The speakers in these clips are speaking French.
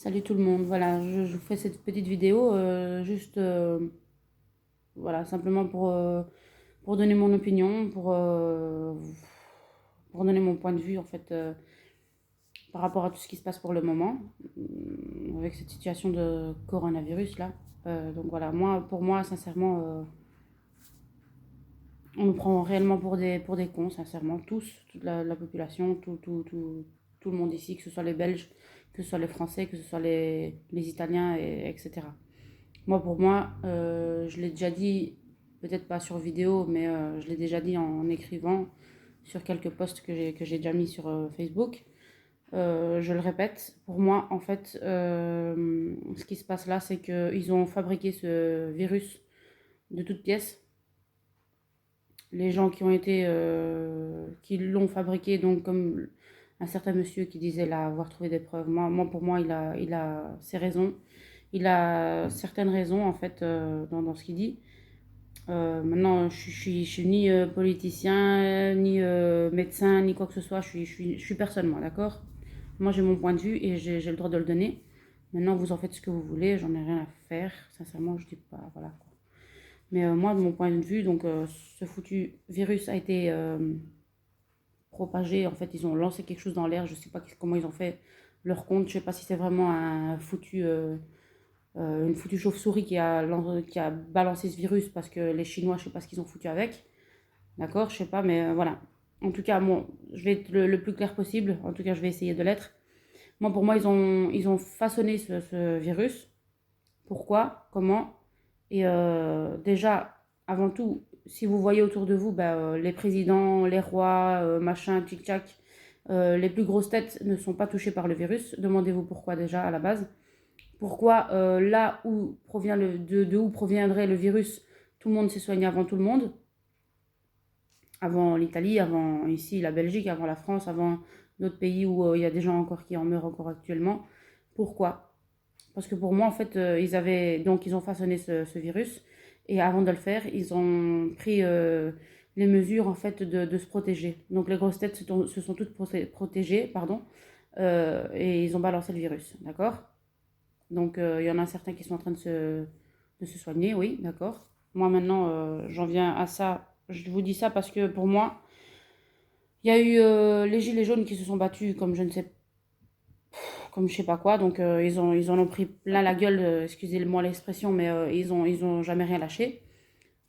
Salut tout le monde, voilà, je vous fais cette petite vidéo juste voilà, simplement pour donner mon opinion, pour donner mon point de vue en fait par rapport à tout ce qui se passe pour le moment avec cette situation de coronavirus là. Donc voilà, pour moi, sincèrement, on nous prend réellement pour des cons, sincèrement, tous, toute la population, tout le monde ici, que ce soit les Belges, que ce soit les Français, que ce soit les Italiens, etc. Pour moi, je l'ai déjà dit, peut-être pas sur vidéo, mais je l'ai déjà dit en écrivant sur quelques posts que j'ai déjà mis sur Facebook. Je le répète, pour moi, en fait, ce qui se passe là, c'est qu'ils ont fabriqué ce virus de toutes pièces. Les gens qui l'ont fabriqué, donc comme un certain monsieur qui disait là avoir trouvé des preuves. Pour moi, il a ses raisons. Il a certaines raisons en fait dans ce qu'il dit. Maintenant, je suis ni politicien, ni médecin, ni quoi que ce soit. Je suis personne, moi, d'accord? Moi, j'ai mon point de vue et j'ai le droit de le donner. Maintenant, vous en faites ce que vous voulez. J'en ai rien à faire. Sincèrement, je dis pas. Voilà quoi. Mais moi, de mon point de vue, donc, ce foutu virus a été propagé. En fait, ils ont lancé quelque chose dans l'air. Je sais pas comment ils ont fait leur compte. Je sais pas si c'est vraiment une foutue chauve-souris qui a balancé ce virus parce que les Chinois, je sais pas ce qu'ils ont foutu avec. D'accord, je sais pas, mais voilà. En tout cas, bon, je vais être le plus clair possible. En tout cas, je vais essayer de l'être. Pour moi, ils ont façonné ce virus. Pourquoi? Comment? Et déjà, avant tout, si vous voyez autour de vous les présidents, les rois, machin, tic-tac, les plus grosses têtes ne sont pas touchées par le virus. Demandez-vous pourquoi déjà à la base. Pourquoi là où de où proviendrait le virus, tout le monde s'est soigné avant tout le monde, avant l'Italie, avant ici la Belgique, avant la France, avant d'autres pays où il y a des gens encore qui en meurent encore actuellement. Pourquoi? Parce que pour moi, en fait, ils ont façonné ce virus et avant de le faire, ils ont pris les mesures en fait de se protéger. Donc les grosses têtes se sont toutes protégées, pardon, et ils ont balancé le virus, d'accord? Donc, il y en a certains qui sont en train de se soigner, oui, d'accord. Moi, maintenant, j'en viens à ça. Je vous dis ça parce que pour moi, il y a eu les gilets jaunes qui se sont battus comme je ne sais, comme je sais pas quoi. Donc, ils en ont pris plein la gueule, excusez-moi l'expression, mais ils ont jamais rien lâché.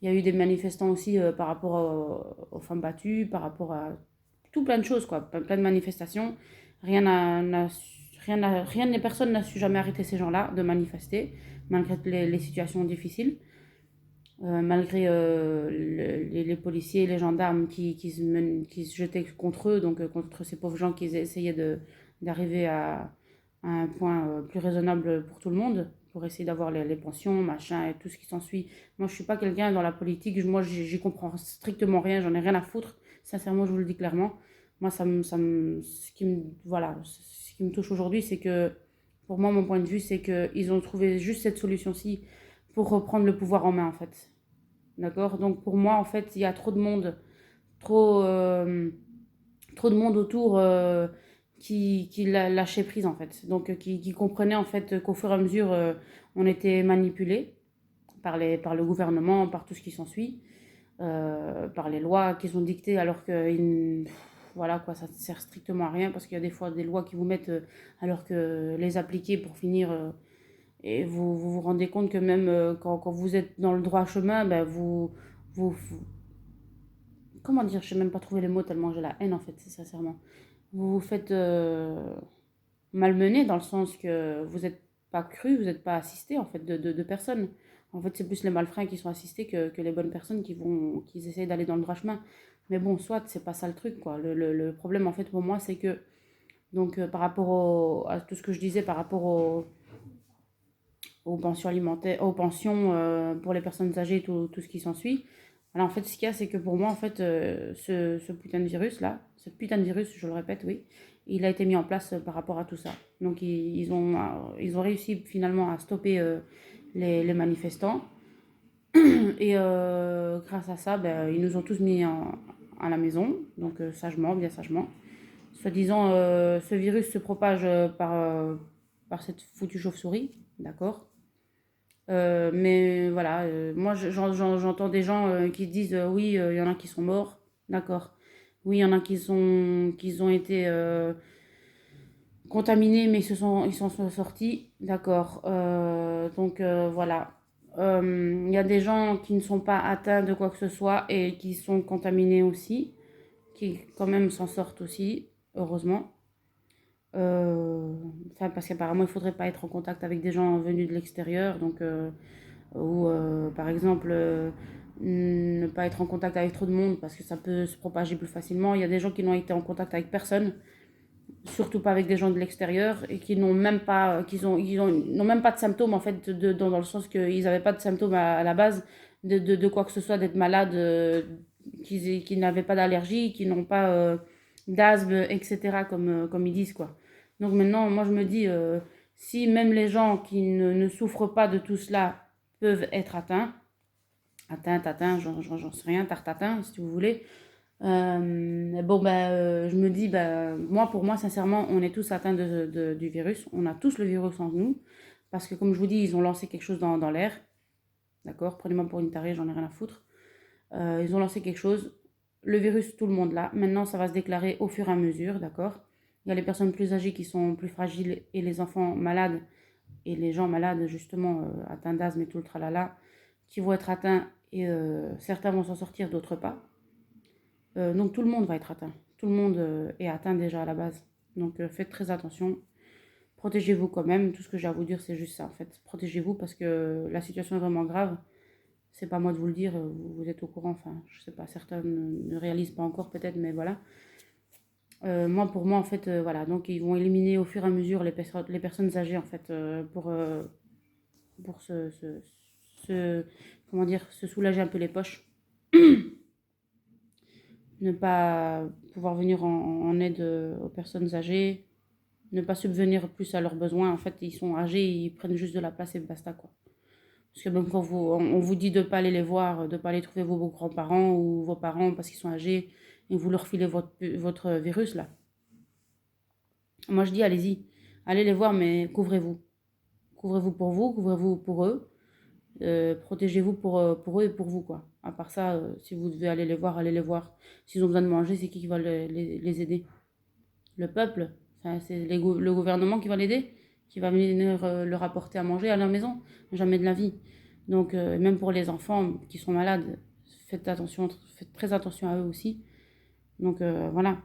Il y a eu des manifestants aussi par rapport aux femmes battues, par rapport à tout plein de choses, quoi. Plein de manifestations. Rien n'a, personne n'a su jamais arrêter ces gens-là de manifester, malgré les situations difficiles, malgré les policiers, les gendarmes qui se jetaient contre eux, donc contre ces pauvres gens qui essayaient d'arriver à un point plus raisonnable pour tout le monde, pour essayer d'avoir les pensions, machin, et tout ce qui s'ensuit. Moi, je suis pas quelqu'un dans la politique, moi, j'y comprends strictement rien, j'en ai rien à foutre. Sincèrement, je vous le dis clairement. Moi, voilà, ce qui me touche aujourd'hui, c'est que, pour moi, mon point de vue, c'est qu'ils ont trouvé juste cette solution-ci pour reprendre le pouvoir en main, en fait. D'accord? Donc, pour moi, en fait, il y a trop de monde, trop, euh, trop de monde autour qui lâchait prise, en fait. Donc, qui comprenait, en fait, qu'au fur et à mesure, on était manipulé par le gouvernement, par tout ce qui s'ensuit, par les lois qu'ils ont dictées, alors que voilà quoi, ça ne sert strictement à rien parce qu'il y a des fois des lois qui vous mettent alors que les appliquer pour finir et vous rendez compte que même quand vous êtes dans le droit chemin, comment dire, je sais même pas trouver les mots tellement j'ai la haine en fait, sincèrement. Vous vous faites malmener dans le sens que vous n'êtes pas cru, vous n'êtes pas assisté en fait de personnes. En fait, c'est plus les malfrats qui sont assistés que les bonnes personnes qui essayent d'aller dans le droit chemin. Mais bon, soit, c'est pas ça le truc, quoi. Le problème, en fait, pour moi, c'est que, donc, par rapport à tout ce que je disais, par rapport aux pensions alimentaires, aux pensions pour les personnes âgées, tout ce qui s'ensuit. Alors en fait, ce qu'il y a, c'est que pour moi, en fait, ce putain de virus-là, ce putain de virus, je le répète, oui, il a été mis en place par rapport à tout ça. Donc ils ont réussi finalement à stopper les manifestants. Et grâce à ça, ils nous ont tous mis à la maison, donc sagement, bien sagement. Soi-disant, ce virus se propage par cette foutue chauve-souris, d'accord. Mais voilà, moi j'entends des gens qui disent oui, il y en a qui sont morts, d'accord. Oui, il y en a qui ont été contaminés, mais ils s'en sont sortis, d'accord. Voilà. Il y a des gens qui ne sont pas atteints de quoi que ce soit et qui sont contaminés aussi, qui quand même s'en sortent aussi, heureusement. Enfin, parce qu'apparemment, il ne faudrait pas être en contact avec des gens venus de l'extérieur, ou par exemple, ne pas être en contact avec trop de monde parce que ça peut se propager plus facilement. Il y a des gens qui n'ont été en contact avec personne, surtout pas avec des gens de l'extérieur, et qui n'ont même pas, n'ont même pas de symptômes, en fait, dans le sens qu'ils n'avaient pas de symptômes à la base de quoi que ce soit, d'être malade, qui n'avaient pas d'allergie, qui n'ont pas d'asthme, etc., comme ils disent, quoi. Donc maintenant, moi je me dis, si même les gens qui ne souffrent pas de tout cela peuvent être atteints, j'en sais rien, tartatin, si vous voulez. Je me dis, moi, pour moi, sincèrement, on est tous atteints du virus. On a tous le virus en nous. Parce que, comme je vous dis, ils ont lancé quelque chose dans l'air. D'accord. Prenez-moi pour une tarée, j'en ai rien à foutre. Ils ont lancé quelque chose. Le virus, tout le monde l'a. Maintenant, ça va se déclarer au fur et à mesure. D'accord. Il y a les personnes plus âgées qui sont plus fragiles et les enfants malades et les gens malades, justement, atteints d'asthme et tout le tralala, qui vont être atteints et certains vont s'en sortir, d'autres pas. Donc tout le monde va être atteint. Tout le monde est atteint déjà à la base. Donc faites très attention. Protégez-vous quand même. Tout ce que j'ai à vous dire, c'est juste ça en fait. Protégez-vous parce que la situation est vraiment grave. C'est pas moi de vous le dire, vous êtes au courant. Enfin, je sais pas, certains ne réalisent pas encore peut-être, mais voilà. Pour moi, en fait, voilà. Donc ils vont éliminer au fur et à mesure les personnes âgées en fait pour comment dire, se soulager un peu les poches. Ne pas pouvoir venir en aide aux personnes âgées, ne pas subvenir plus à leurs besoins. En fait, ils sont âgés, ils prennent juste de la place et basta, quoi. Parce que même quand on vous dit de ne pas aller les voir, de ne pas aller trouver vos grands-parents ou vos parents parce qu'ils sont âgés, et vous leur filez votre virus, là. Moi, je dis, allez-y, allez les voir, mais couvrez-vous. Couvrez-vous pour vous, couvrez-vous pour eux. Protégez-vous pour eux et pour vous, quoi. À part ça, si vous devez aller les voir, allez les voir. S'ils ont besoin de manger, c'est qui va les aider? Le peuple? Enfin, c'est le gouvernement qui va l'aider? Qui va venir leur apporter à manger à leur maison? Jamais de la vie. Donc, même pour les enfants qui sont malades, faites attention, faites très attention à eux aussi. Donc, voilà.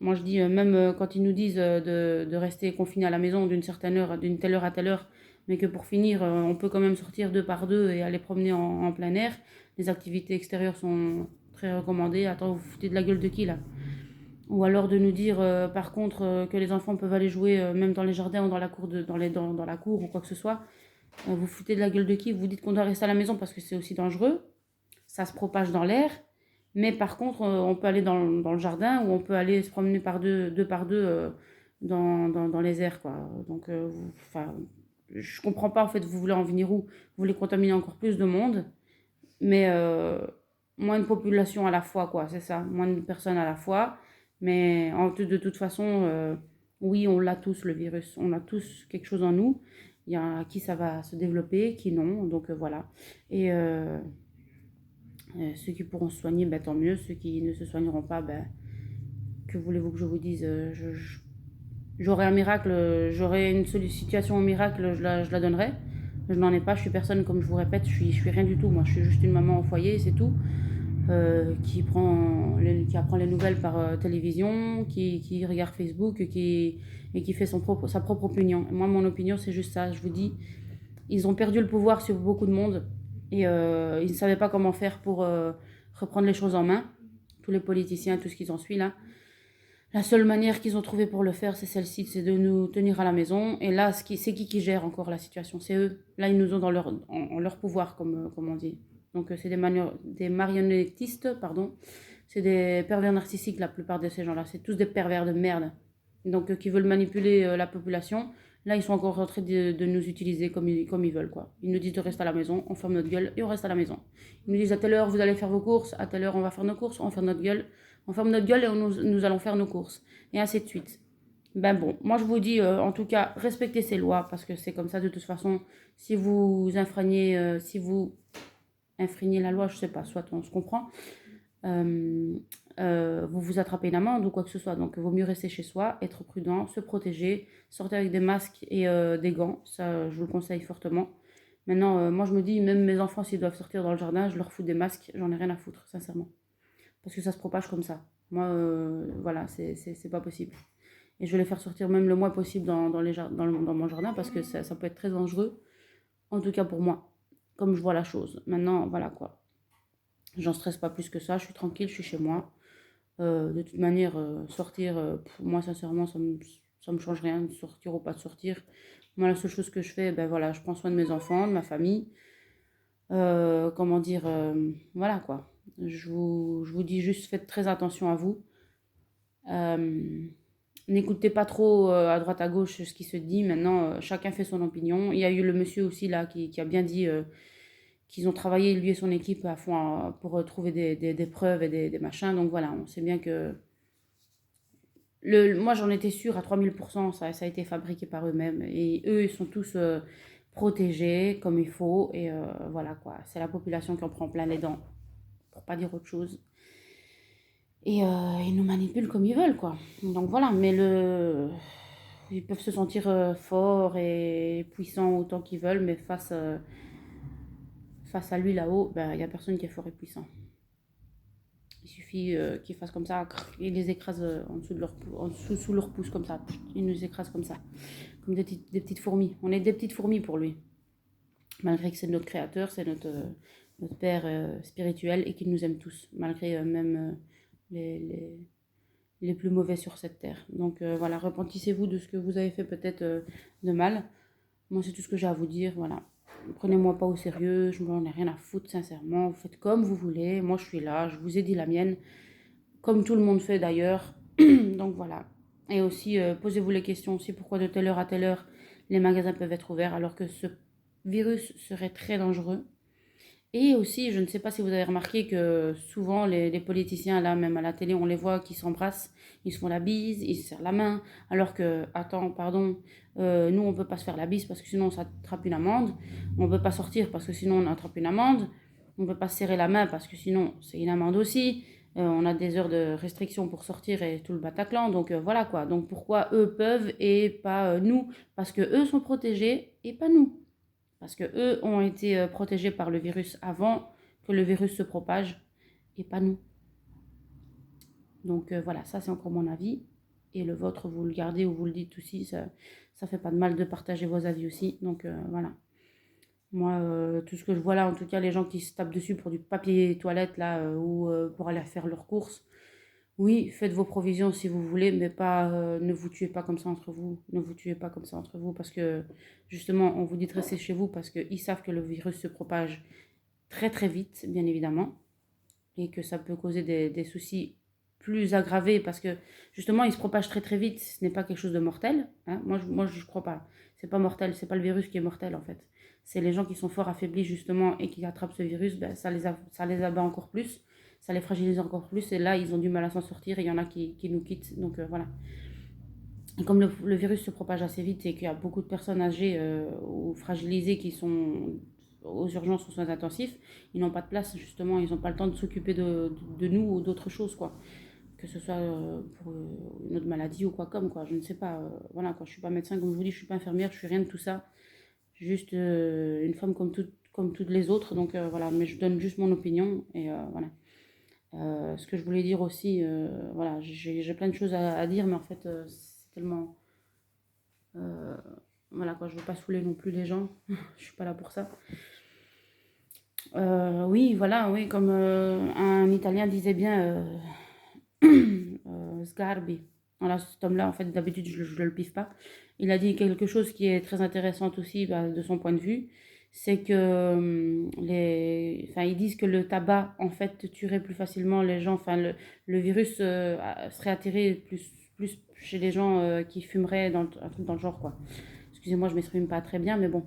Moi, je dis, même quand ils nous disent de rester confinés à la maison d'une certaine heure, d'une telle heure à telle heure, mais que pour finir, on peut quand même sortir deux par deux et aller promener en plein air. Les activités extérieures sont très recommandées. Attends, vous foutez de la gueule de qui, là? Ou alors de nous dire, par contre, que les enfants peuvent aller jouer même dans les jardins ou dans la cour, dans la cour ou quoi que ce soit. Vous foutez de la gueule de qui? Vous dites qu'on doit rester à la maison parce que c'est aussi dangereux. Ça se propage dans l'air. Mais par contre, on peut aller dans le jardin ou on peut aller se promener deux par deux dans les airs, quoi. Donc, enfin, je comprends pas, en fait, vous voulez en venir où? Vous voulez contaminer encore plus de monde, mais moins de population à la fois, quoi, c'est ça. Moins de personnes à la fois. Mais de toute façon, oui, on l'a tous, le virus. On a tous quelque chose en nous. Il y en a qui ça va se développer, qui non. Donc, voilà. Et ceux qui pourront se soigner, tant mieux. Ceux qui ne se soigneront pas, que voulez-vous que je vous dise? J'aurais un miracle, j'aurais une situation au miracle, je la donnerais. Je n'en ai pas, je suis personne, comme je vous répète, je suis rien du tout. Moi, je suis juste une maman au foyer, c'est tout. Qui apprend les nouvelles par télévision, qui regarde Facebook et qui fait sa propre opinion. Et moi, mon opinion, c'est juste ça. Je vous dis, ils ont perdu le pouvoir sur beaucoup de monde et ils ne savaient pas comment faire pour reprendre les choses en main. Tous les politiciens, tout ce qu'ils en suivent là. La seule manière qu'ils ont trouvé pour le faire, c'est celle-ci, c'est de nous tenir à la maison. Et là, c'est qui gère encore la situation? C'est eux. Là, ils nous ont en leur pouvoir, comme on dit. Donc, c'est des marionnettistes, pardon. C'est des pervers narcissiques, la plupart de ces gens-là. C'est tous des pervers de merde. Donc, qui veulent manipuler la population. Là, ils sont encore en train de nous utiliser comme ils veulent, quoi. Ils nous disent de rester à la maison, on ferme notre gueule et on reste à la maison. Ils nous disent à telle heure, vous allez faire vos courses, à telle heure, on va faire nos courses, on ferme notre gueule et nous allons faire nos courses. Et ainsi de suite. Ben bon, moi je vous dis, en tout cas, respectez ces lois parce que c'est comme ça de toute façon. Si vous enfreignez la loi, je sais pas, soit on se comprend, euh, vous vous attrapez une amende ou quoi que ce soit. Donc, il vaut mieux rester chez soi, être prudent, se protéger, sortir avec des masques et des gants. Ça, je vous le conseille fortement. Maintenant, moi, je me dis, même mes enfants, s'ils doivent sortir dans le jardin, je leur fous des masques. J'en ai rien à foutre, sincèrement. Parce que ça se propage comme ça. Moi, voilà, c'est pas possible. Et je vais les faire sortir même le moins possible dans mon jardin parce que ça peut être très dangereux. En tout cas pour moi, comme je vois la chose. Maintenant, voilà quoi. J'en stresse pas plus que ça. Je suis tranquille, je suis chez moi. De toute manière, sortir, pour moi, sincèrement, ça me change rien de sortir ou pas de sortir. Moi, la seule chose que je fais, ben voilà, je prends soin de mes enfants, de ma famille. Comment dire, voilà quoi. Je vous dis juste, faites très attention à vous. Euh, N'écoutez pas trop à droite à gauche ce qui se dit. Maintenant, chacun fait son opinion. Il y a eu le monsieur aussi là qui a bien dit qu'ils ont travaillé, lui et son équipe, à fond pour trouver des preuves et des machins. Donc voilà, on sait bien que moi, j'en étais sûre à 3000%, ça a été fabriqué par eux-mêmes. Et eux, ils sont tous protégés comme il faut. Et voilà quoi, c'est la population qui en prend plein les dents, pour pas dire autre chose. Et ils nous manipulent comme ils veulent quoi. Donc voilà, ils peuvent se sentir forts et puissants autant qu'ils veulent, mais face à lui là-haut, ben, il n'y a personne qui est fort et puissant. Il suffit qu'ils fassent comme ça, ils les écrasent en dessous de sous leur pouce comme ça. Ils nous écrasent comme ça, comme des petites fourmis. On est des petites fourmis pour lui, malgré que c'est notre créateur, c'est notre père spirituel et qu'il nous aime tous, malgré même les, les, les plus mauvais sur cette terre. Donc voilà, repentissez-vous de ce que vous avez fait peut-être de mal. Moi, c'est tout ce que j'ai à vous dire, voilà. Prenez-moi pas au sérieux, je m'en ai rien à foutre, sincèrement. Vous faites comme vous voulez, moi je suis là, je vous ai dit la mienne, comme tout le monde fait d'ailleurs. Donc voilà. Et aussi, posez-vous les questions aussi, pourquoi de telle heure à telle heure les magasins peuvent être ouverts alors que ce virus serait très dangereux. Et aussi, je ne sais pas si vous avez remarqué que souvent les politiciens, là, même à la télé, on les voit qui s'embrassent, ils se font la bise, ils se serrent la main, alors que, attends, pardon, nous, on ne peut pas se faire la bise parce que sinon, ça attrape une amende. On ne peut pas sortir parce que sinon, on attrape une amende. On ne peut pas se serrer la main parce que sinon, c'est une amende aussi. On a des heures de restriction pour sortir et tout le Bataclan. Donc, voilà quoi. Donc, pourquoi eux peuvent et pas nous? Parce que eux sont protégés et pas nous. Parce que eux ont été protégés par le virus avant que le virus se propage et pas nous. Donc voilà, ça c'est encore mon avis. Et le vôtre, vous le gardez ou vous le dites aussi, ça fait pas de mal de partager vos avis aussi. Donc voilà. Moi, tout ce que je vois là, en tout cas, les gens qui se tapent dessus pour du papier toilette là, ou pour aller faire leurs courses, oui, faites vos provisions si vous voulez, mais pas, ne vous tuez pas comme ça entre vous. Ne vous tuez pas comme ça entre vous parce que justement, on vous dit de rester chez vous parce qu'ils savent que le virus se propage très très vite, bien évidemment, et que ça peut causer des soucis plus aggravés parce que justement, il se propage très très vite. Ce n'est pas quelque chose de mortel. Hein. Moi, je crois pas. C'est pas mortel. C'est pas le virus qui est mortel en fait. C'est les gens qui sont fort affaiblis justement et qui attrapent ce virus, ben, ça les abat encore plus, ça les fragilise encore plus. Et là, ils ont du mal à s'en sortir. Et il y en a qui nous quittent. Donc voilà. Et comme le virus se propage assez vite et qu'il y a beaucoup de personnes âgées ou fragilisées qui sont aux urgences aux soins intensifs, ils n'ont pas de place justement, ils n'ont pas le temps de s'occuper de nous ou d'autres choses quoi. Que ce soit pour une autre maladie ou quoi comme quoi, je ne sais pas. Voilà quoi, je suis pas médecin comme je vous dis, je suis pas infirmière, je suis rien de tout ça. Juste une femme comme toutes les autres, donc voilà, mais je donne juste mon opinion et voilà. Ce que je voulais dire aussi, voilà, j'ai plein de choses à dire, mais en fait, c'est tellement. euh, voilà quoi, je veux pas saouler non plus les gens, je suis pas là pour ça. Oui, voilà, oui, comme un Italien disait bien, Sgarbi. Voilà, cet homme-là, en fait, d'habitude, je ne le piffe pas. Il a dit quelque chose qui est très intéressant aussi, bah, de son point de vue. C'est que enfin, ils disent que le tabac, en fait, tuerait plus facilement les gens. Enfin, le virus serait attiré plus chez les gens qui fumeraient un truc dans le genre, quoi. Excusez-moi, je ne m'exprime pas très bien, mais bon,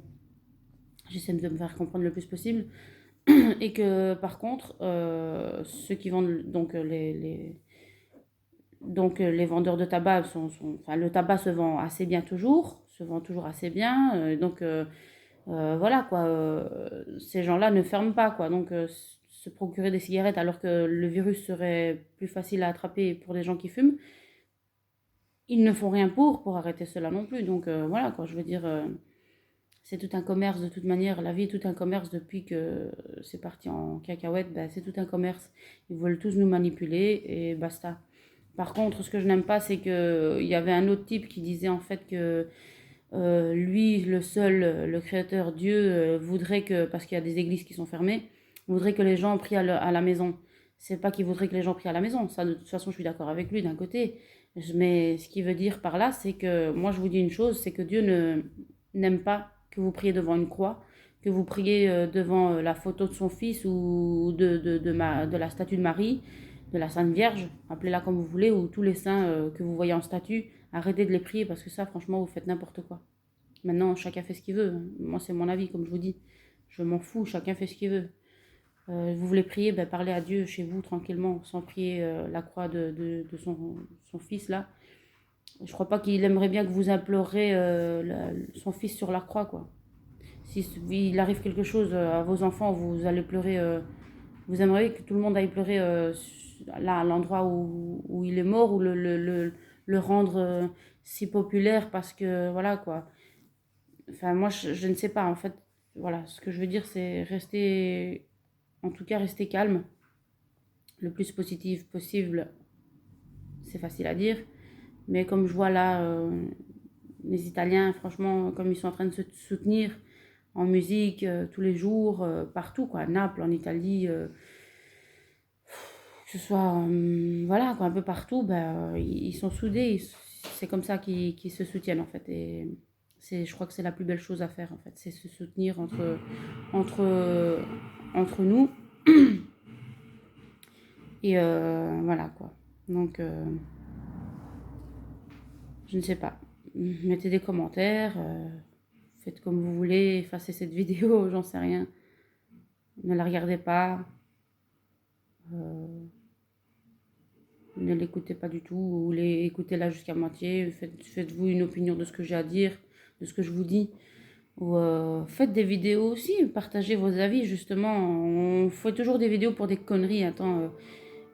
j'essaie de me faire comprendre le plus possible. Et que, par contre, ceux qui vendent donc Donc les vendeurs de tabac enfin, le tabac se vend assez bien toujours, se vend toujours assez bien. Voilà quoi, ces gens-là ne ferment pas quoi. Donc se procurer des cigarettes alors que le virus serait plus facile à attraper pour les gens qui fument, ils ne font rien pour arrêter cela non plus. Donc voilà quoi, je veux dire, c'est tout un commerce de toute manière. La vie est tout un commerce depuis que c'est parti en cacahuète. Ben, c'est tout un commerce. Ils veulent tous nous manipuler et basta. Par contre, ce que je n'aime pas, c'est qu'il y avait un autre type qui disait en fait que lui, le seul, le créateur Dieu, voudrait que, parce qu'il y a des églises qui sont fermées, voudrait que les gens prient à la maison. C'est pas qu'il voudrait que les gens prient à la maison. Ça, de toute façon, je suis d'accord avec lui d'un côté. Mais ce qu'il veut dire par là, c'est que, moi, je vous dis une chose, c'est que Dieu n'aime pas que vous priez devant une croix, que vous priez devant la photo de son fils ou de la statue de Marie, de la Sainte Vierge, appelez-la comme vous voulez, ou tous les saints que vous voyez en statue. Arrêtez de les prier parce que ça, franchement, vous faites n'importe quoi. Maintenant, chacun fait ce qu'il veut. Moi, c'est mon avis, comme je vous dis. Je m'en fous, chacun fait ce qu'il veut. Vous voulez prier, ben, parlez à Dieu chez vous tranquillement, sans prier la croix de son fils là. Je crois pas qu'il aimerait bien que vous implorez son fils sur la croix, quoi. Si il arrive quelque chose à vos enfants, vous allez pleurer. Vous aimeriez que tout le monde aille pleurer là, à l'endroit où il est mort, ou le rendre si populaire parce que, voilà, quoi. Enfin, moi, je ne sais pas, en fait. Voilà, ce que je veux dire, c'est rester, en tout cas, rester calme, le plus positif possible. C'est facile à dire, mais comme je vois là, les Italiens, franchement, comme ils sont en train de se soutenir en musique tous les jours, partout, quoi, à Naples, en Italie, que ce soit, voilà, quoi, un peu partout, ben, ils sont soudés, c'est comme ça qu'ils se soutiennent, en fait, et je crois que c'est la plus belle chose à faire, en fait, c'est se soutenir entre, entre nous, et voilà, quoi. Donc, je ne sais pas, mettez des commentaires, faites comme vous voulez, effacez cette vidéo, j'en sais rien, ne la regardez pas, ne l'écoutez pas du tout, ou écoutez-la jusqu'à moitié, faites-vous une opinion de ce que j'ai à dire, de ce que je vous dis, ou faites des vidéos aussi, partagez vos avis, justement. On fait toujours des vidéos pour des conneries. Attends,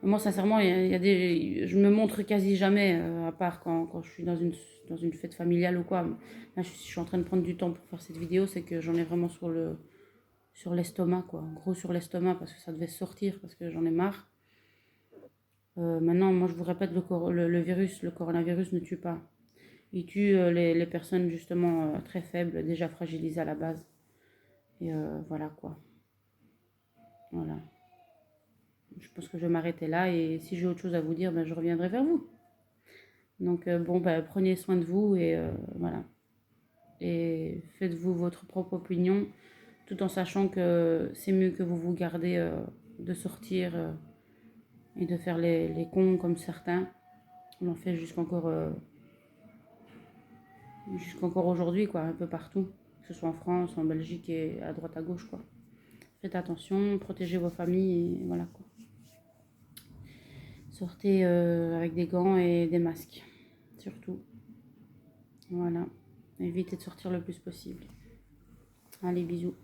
moi sincèrement, il y a je me montre quasi jamais, à part quand je suis dans une fête familiale ou quoi. Là, je suis en train de prendre du temps pour faire cette vidéo, c'est que j'en ai vraiment sur l'estomac, quoi. Gros sur l'estomac, parce que ça devait sortir, parce que j'en ai marre. Maintenant, moi je vous répète, le virus, le coronavirus ne tue pas. Il tue les personnes justement très faibles, déjà fragilisées à la base. Et voilà quoi. Voilà. Je pense que je vais m'arrêter là, et si j'ai autre chose à vous dire, ben, je reviendrai vers vous. Donc bon, ben, prenez soin de vous, et voilà. Et faites-vous votre propre opinion, tout en sachant que c'est mieux que vous vous gardez de sortir et de faire les cons comme certains. On en fait jusqu'encore aujourd'hui, quoi, un peu partout, que ce soit en France, en Belgique et à droite à gauche, quoi. Faites attention, protégez vos familles, et voilà, quoi. Sortez avec des gants et des masques, surtout. Voilà. Évitez de sortir le plus possible. Allez, bisous.